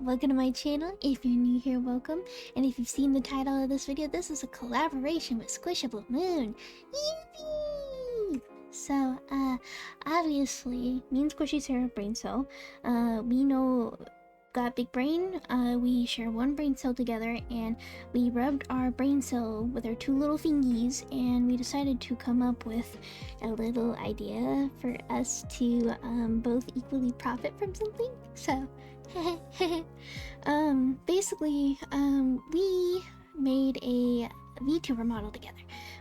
welcome to my channel. If you're new here, welcome. And if you've seen the title of this video, this is a collaboration with Squishablemoon. Yippee! So, obviously, me and Squishy share a brain cell. We know got big brain. We share one brain cell together, and we rubbed our brain cell with our two little fingies, and we decided to come up with a little idea for us to both equally profit from something. So basically, we made a VTuber model together.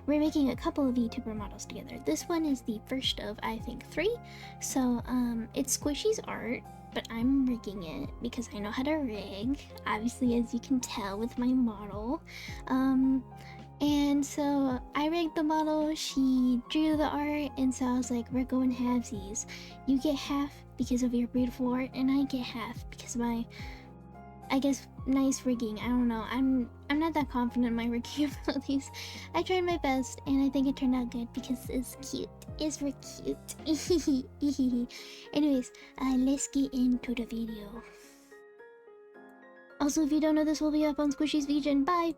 We're making a couple of VTuber models together. This one is the first of, I think, 3. So it's Squishy's art, but I'm rigging it because I know how to rig, obviously, as you can tell with my model. And so I rigged the model, she drew the art, and so I was like, we're going halvesies. You get half because of your beautiful art, and I get half because of my, I guess, nice rigging. I don't know, I'm not that confident in my rigging abilities. I tried my best, and I think it turned out good because it's cute. It's very cute. Anyways, let's get into the video. Also, if you don't know, this will be up on Squishy's VGEN. Bye!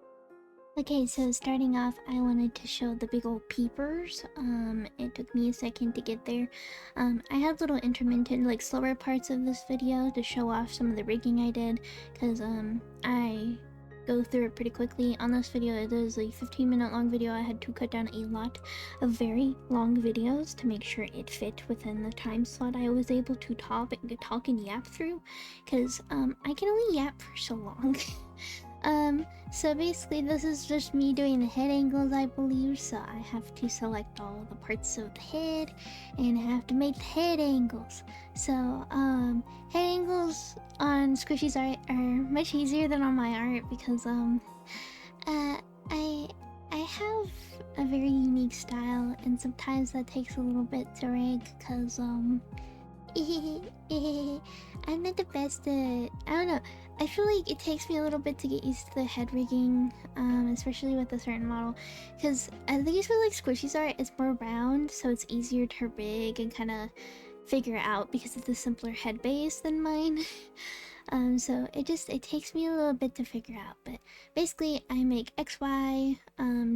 Okay, so starting off, I wanted to show the big old peepers. It took me a second to get there. I have little intermittent, like, slower parts of this video to show off some of the rigging I did, because I go through it pretty quickly. On this video, it is a 15-minute long video. I had to cut down a lot of very long videos to make sure it fit within the time slot I was able to talk and yap through, because I can only yap for so long. So basically this is just me doing the head angles, I believe, so I have to select all the parts of the head, and I have to make the head angles. So, head angles on Squishy's art are much easier than on my art because, I have a very unique style, and sometimes that takes a little bit to rig, cause, I'm not the best at, I don't know, I feel like it takes me a little bit to get used to the head rigging, especially with a certain model, because at least with like Squishy's art, it's more round, so it's easier to rig and kind of figure out because it's a simpler head base than mine. So it takes me a little bit to figure out, but basically I make XY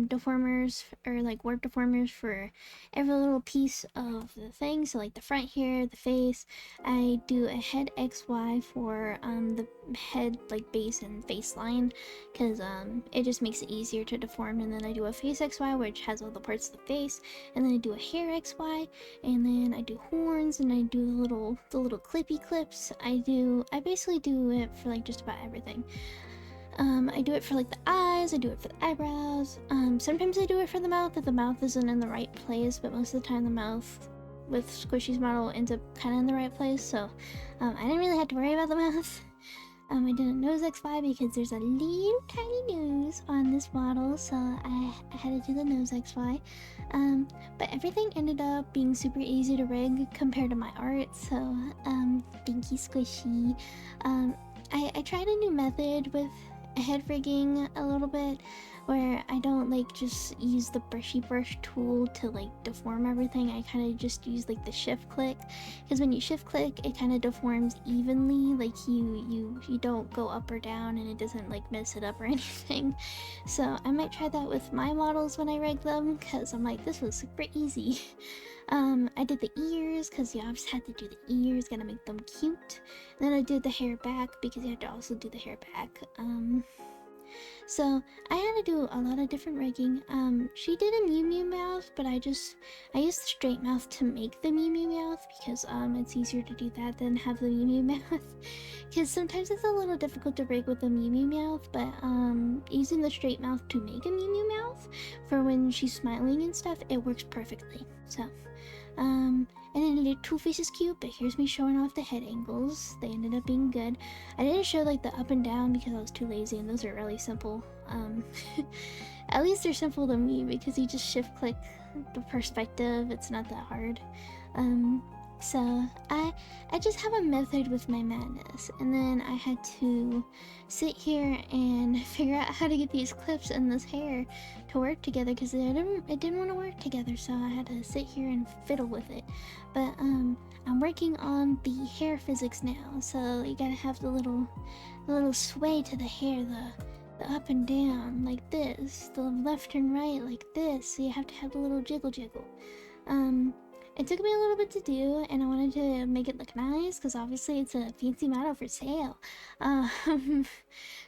deformers, or like warp deformers for every little piece of the thing. So like the front here, the face, I do a head XY for the head like base and face line, because it just makes it easier to deform. And then I do a face XY, which has all the parts of the face, and then I do a hair XY, and then I do horns, and I do the little clippy clips. I basically do it for like just about everything. I do it for like the eyes, I do it for the eyebrows, sometimes I do it for the mouth if the mouth isn't in the right place, but most of the time the mouth with Squishy's model ends up kind of in the right place, so I didn't really have to worry about the mouth. I did a nose XY because there's a little tiny nose on this model, so I had to do the nose XY. But everything ended up being super easy to rig compared to my art, so thank you, Squishy. I tried a new method with head rigging a little bit, where I don't like just use the brushy brush tool to like deform everything. I kind of just use like the shift click, because when you shift click it kind of deforms evenly, like you don't go up or down, and it doesn't like mess it up or anything. So I might try that with my models when I rig them, because I'm like, this was super easy. I did the ears because you obviously had to do the ears, gotta make them cute. And then I did the hair back because you had to also do the hair back. So I had to do a lot of different rigging. She did a Mew Mew mouth, but I used the straight mouth to make the Mew Mew mouth because it's easier to do that than have the Mew Mew mouth. Because sometimes it's a little difficult to rig with the Mew Mew mouth, but using the straight mouth to make a Mew Mew mouth for when she's smiling and stuff, it works perfectly. So and then I did Two Faces cute, but here's me showing off the head angles. They ended up being good. I didn't show like the up and down because I was too lazy, and those are really simple. At least they're simple to me because you just shift click the perspective. It's not that hard. So I just have a method with my madness, and then I had to sit here and figure out how to get these clips and this hair to work together because it didn't want to work together. So I had to sit here and fiddle with it. But I'm working on the hair physics now. So you gotta have the little sway to the hair, the up and down like this, the left and right like this. So you have to have the little jiggle. It took me a little bit to do, and I wanted to make it look nice because obviously it's a fancy model for sale.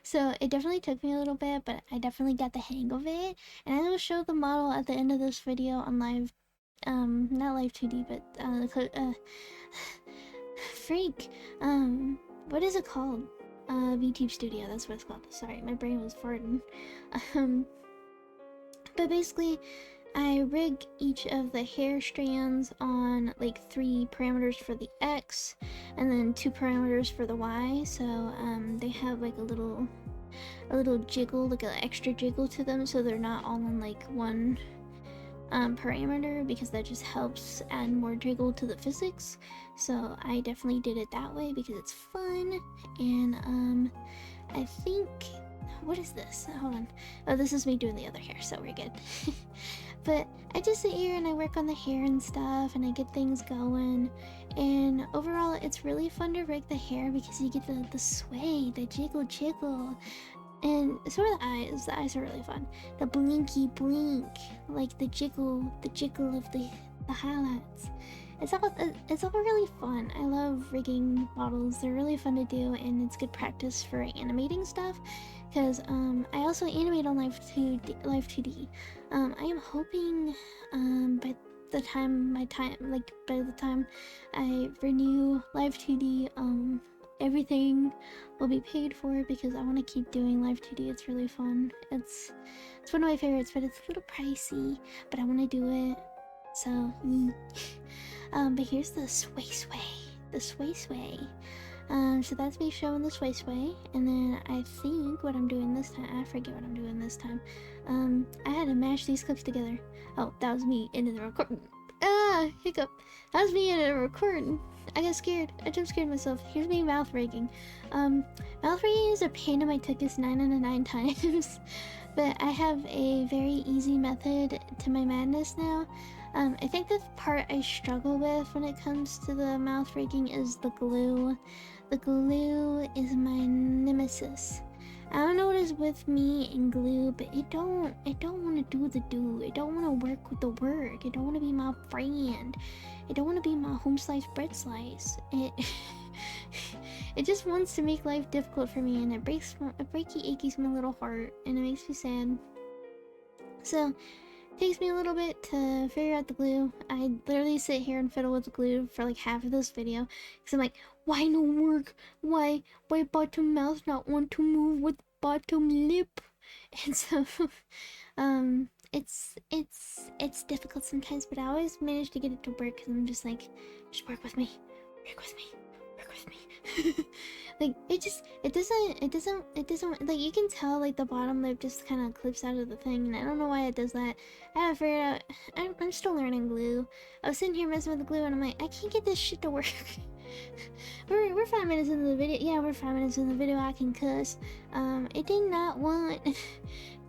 So it definitely took me a little bit, but I definitely got the hang of it. And I will show the model at the end of this video on live, not Live2D, but freak, what is it called? VTube Studio, that's what it's called. Sorry, my brain was farting. But basically, I rig each of the hair strands on like 3 parameters for the X and then 2 parameters for the Y. So they have like a little jiggle, like an extra jiggle to them, so they're not all on like one parameter, because that just helps add more jiggle to the physics. So I definitely did it that way because it's fun. And I think, what is this? Hold on. Oh, this is me doing the other hair, so we're good. But I just sit here and I work on the hair and stuff, and I get things going. And overall, it's really fun to rig the hair because you get the sway, the jiggle. And so are the eyes. The eyes are really fun. The blinky blink, like the jiggle of the highlights. It's all really fun. I love rigging models. They're really fun to do, and it's good practice for animating stuff. Because I also animate on Live2D. I am hoping by the time I renew Live2D, everything will be paid for, because I want to keep doing Live2D. It's really fun. It's one of my favorites, but it's a little pricey. But I want to do it. So but here's the sway. So that's me showing the sway, and then I think what I'm doing this time, I forget what I'm doing this time. I had to mash these clips together. Oh, that was me in the recording. Ah, hiccup. That was me in a recording. I got scared. I jump scared myself. Here's me mouth rigging. Mouth rigging is a pain in my tuchus 9 out of 9 times. But I have a very easy method to my madness now. I think the part I struggle with when it comes to the mouth rigging is the glue. The glue is my nemesis. I don't know what is with me and glue, but it don't want to do the do. It don't want to work with the work. It don't want to be my friend. It don't want to be my home slice bread slice. It just wants to make life difficult for me, and it aches my little heart, and it makes me sad. So it takes me a little bit to figure out the glue. I literally sit here and fiddle with the glue for like half of this video, because I'm like, why no work? Why bottom mouth not want to move with bottom lip? And so it's difficult sometimes, but I always manage to get it to work, because I'm just like, just work with me. Like it doesn't, like, you can tell like the bottom lip just kind of clips out of the thing, and I don't know why it does that. I haven't figured out. I'm still learning glue. I was sitting here messing with the glue, and I'm like, I can't get this shit to work. We're 5 minutes into the video. Yeah, we're 5 minutes into the video. I can cuss. It did not want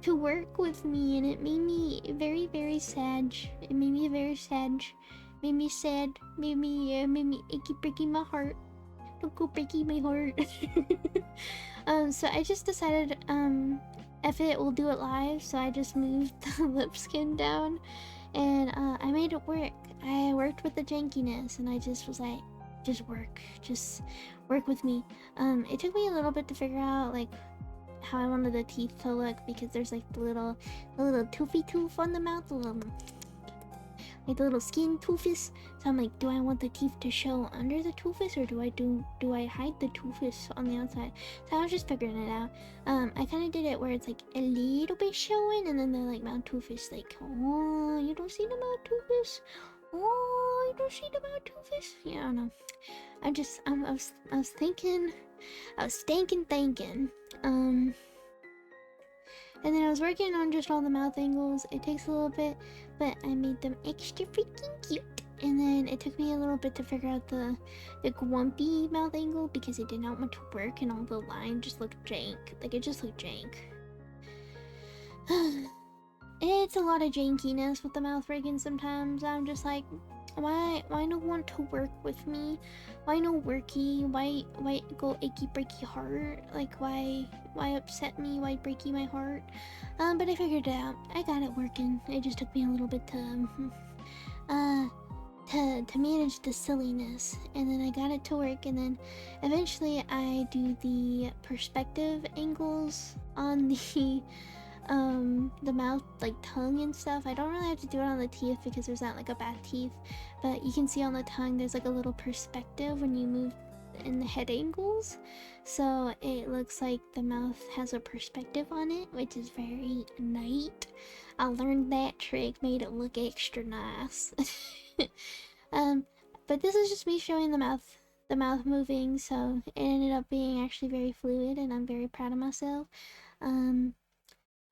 to work with me, and it made me very, very sad. It made me very sad. Made me sad. Made me achy breaking my heart. Don't go breaking my heart. So I just decided, F it, we'll do it live. So I just moved the lip skin down, and I made it work. I worked with the jankiness, and I just was like, just work with me. It took me a little bit to figure out like how I wanted the teeth to look, because there's like the little toothy tooth on the mouth, like the little skin toothless. So I'm like, do I want the teeth to show under the toothless, or do I hide the toothless on the outside? So I was just figuring it out. I kind of did it where it's like a little bit showing, and then the like mouth toothless, like, oh, you don't see the mouth toothless. Oh, you don't see the mouth toothless. Yeah, I don't know. I was thinking. And then I was working on just all the mouth angles. It takes a little bit, but I made them extra freaking cute. and then it took me a little bit to figure out the grumpy mouth angle because it did not want to work and all the lines just looked jank. Like, it just looked jank. It's a lot of jankiness with the mouth rigging sometimes. I'm just like, why no want to work with me? Why no worky? Why go achy breaky heart? Like, why upset me? Why breaky my heart? But I figured it out. I got it working. It just took me a little bit to manage the silliness, and then I got it to work, and then eventually I do the perspective angles on the mouth, like tongue and stuff. I don't really have to do it on the teeth because there's not like a bad teeth, but you can see on the tongue there's like a little perspective when you move in the head angles, so it looks like the mouth has a perspective on it, which is very neat. I learned that trick, made it look extra nice. But this is just me showing the mouth moving, so it ended up being actually very fluid, and I'm very proud of myself.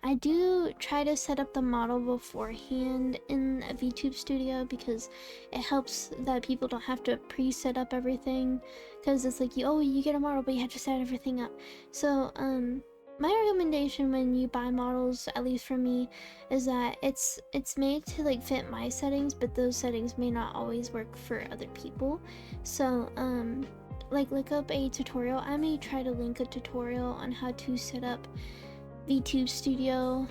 I do try to set up the model beforehand in a VTube studio because it helps that people don't have to pre-set up everything, because it's like, you get a model but you have to set everything up. So my recommendation when you buy models, at least for me, is that it's made to like fit my settings, but those settings may not always work for other people. So like look up a tutorial. I may try to link a tutorial on how to set up VTube Studio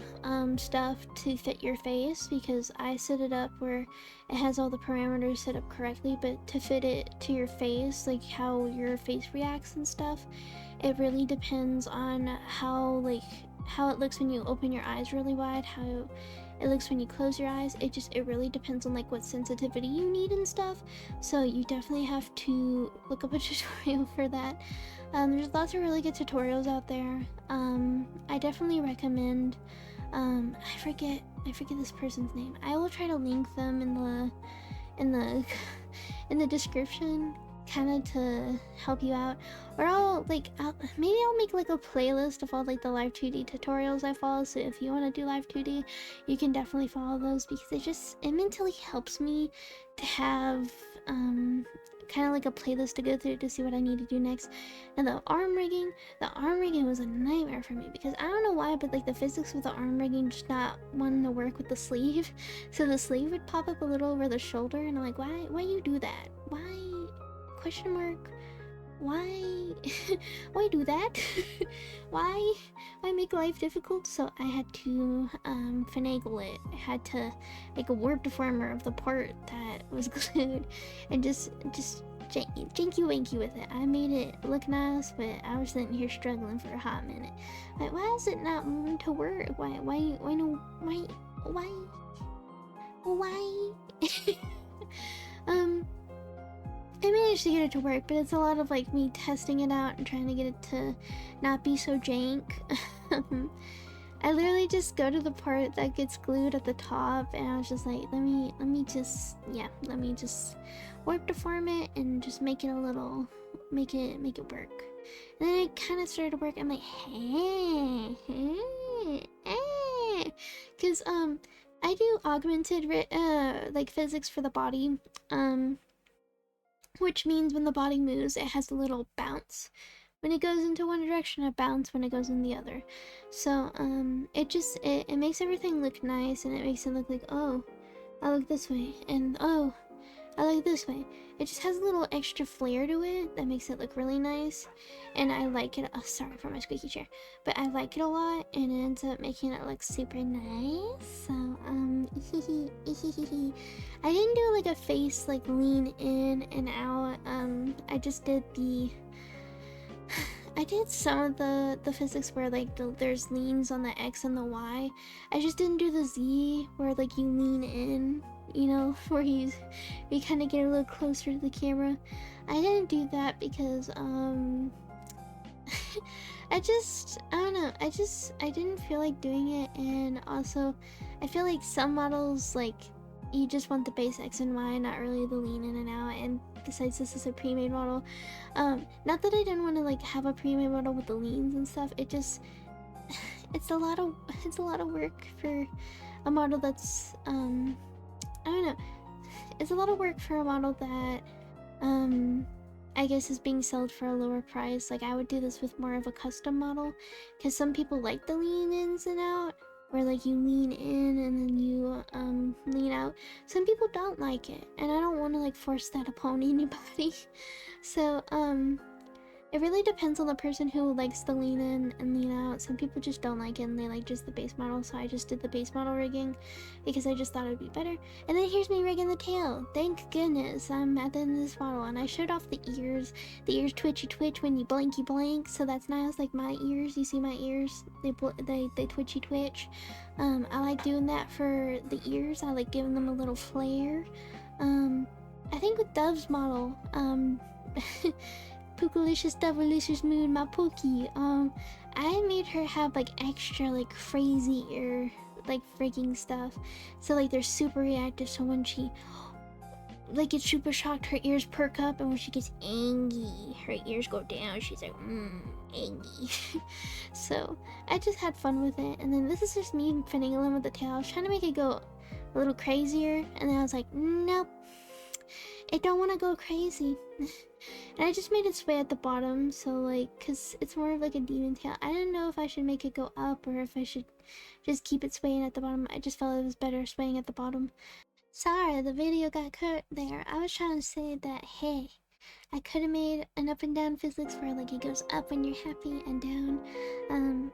stuff to fit your face, because I set it up where it has all the parameters set up correctly, but to fit it to your face, like how your face reacts and stuff, it really depends on how it looks when you open your eyes really wide, how it looks when you close your eyes. It really depends on like what sensitivity you need and stuff, so you definitely have to look up a tutorial for that. There's lots of really good tutorials out there. I definitely recommend, I forget this person's name. I will try to link them in the description, kind of to help you out. Or maybe I'll make like a playlist of all like the Live2D tutorials I follow, so if you want to do Live2D, you can definitely follow those, because it mentally helps me to have kind of like a playlist to go through to see what I need to do next. And the arm rigging was a nightmare for me, because I don't know why, but like the physics with the arm rigging just not wanting to work with the sleeve. So the sleeve would pop up a little over the shoulder, and I'm like, why you do that? Why? Question mark. Why? Why do that? Why make life difficult? So I had to finagle it. I had to make a warp deformer of the part that was glued, and just janky wanky with it. I made it look nice, but I was sitting here struggling for a hot minute. Like, why is it not wanting to work? Why I managed to get it to work, but it's a lot of like me testing it out and trying to get it to not be so jank. I literally just go to the part that gets glued at the top, and I was just like, let me just warp deform it and just make it a little, make it work. And then it kind of started to work. I'm like, because I do augmented like physics for the body, which means when the body moves, it has a little bounce. When it goes into one direction, a bounce when it goes in the other. So it makes everything look nice, and it makes it look like, oh, I look this way, and oh, I like this way. It just has a little extra flair to it that makes it look really nice, and I like it. Oh, sorry for my squeaky chair, but I like it a lot, and it ends up making it look super nice. So I didn't do like a face like lean in and out. I just did I did some of the physics where like there's leans on the X and the Y. I just didn't do the Z where like you lean in, you know, where you kind of get a little closer to the camera. I didn't do that because I don't know, I didn't feel like doing it, and also I feel like some models, like, you just want the base X and Y, not really the lean in and out. And besides, this is a pre-made model. Not that I didn't want to like have a pre-made model with the leans and stuff. It just it's a lot of work for a model that's I don't know. it's a lot of work for a model that I guess is being sold for a lower price. Like I would do this with more of a custom model, because some people like the lean ins and out, where like you lean in and then you lean out. Some people don't like it, and I don't want to like force that upon anybody. So it really depends on the person who likes the lean in and lean out. Some people just don't like it and they like just the base model, so I just did the base model rigging because I just thought it would be better. And then here's me rigging the tail. Thank goodness I'm at the end of this model, and I showed off the ears. The ears twitchy twitch when you blinky blink, so that's nice. Like my ears, you see my ears? They twitchy twitch. I like doing that for the ears. I like giving them a little flare. I think with Dove's model, Pookalicious Devilicious Moon, my Pookie. I made her have like extra like crazy ear like freaking stuff. So like they're super reactive, so when she like gets super shocked, her ears perk up, and when she gets angry, her ears go down. She's like, angry. So I just had fun with it, and then this is just me finagling with the tail. I was trying to make it go a little crazier, and then I was like, nope, it don't want to go crazy. And I just made it sway at the bottom, so like, cause it's more of like a demon tail. I didn't know if I should make it go up or if I should just keep it swaying at the bottom. I just felt it was better swaying at the bottom. Sorry, the video got cut there. I was trying to say that, hey, I could have made an up and down physics where like it goes up when you're happy and down.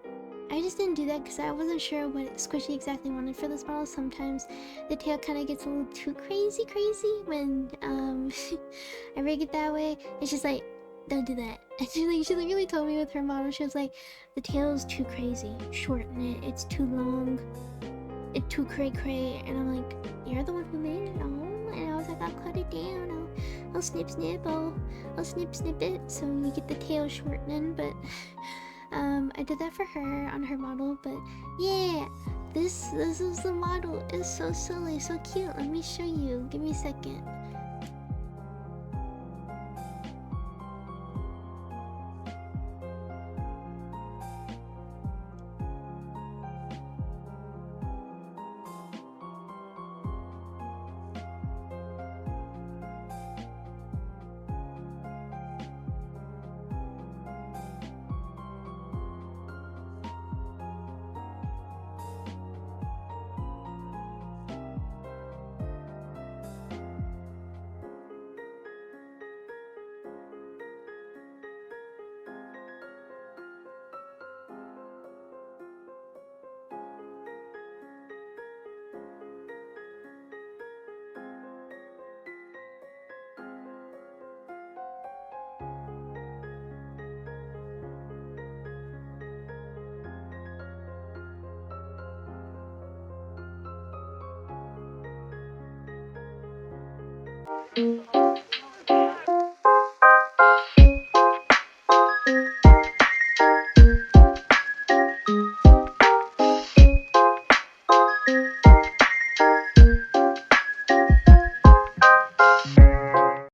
I just didn't do that because I wasn't sure what Squishy exactly wanted for this model. Sometimes the tail kind of gets a little too crazy when I rig it that way. It's just like, don't do that. And she literally told me with her model, she was like, the tail is too crazy, shorten it, it's too long, it's too cray cray. And I'm like, you're the one who made it all. And I was like, I'll cut it down, I'll snip snip, I'll snip snip it so you get the tail shortening. But I did that for her on her model. But yeah, this is the model. It's so silly, so cute. Let me show you, give me a second.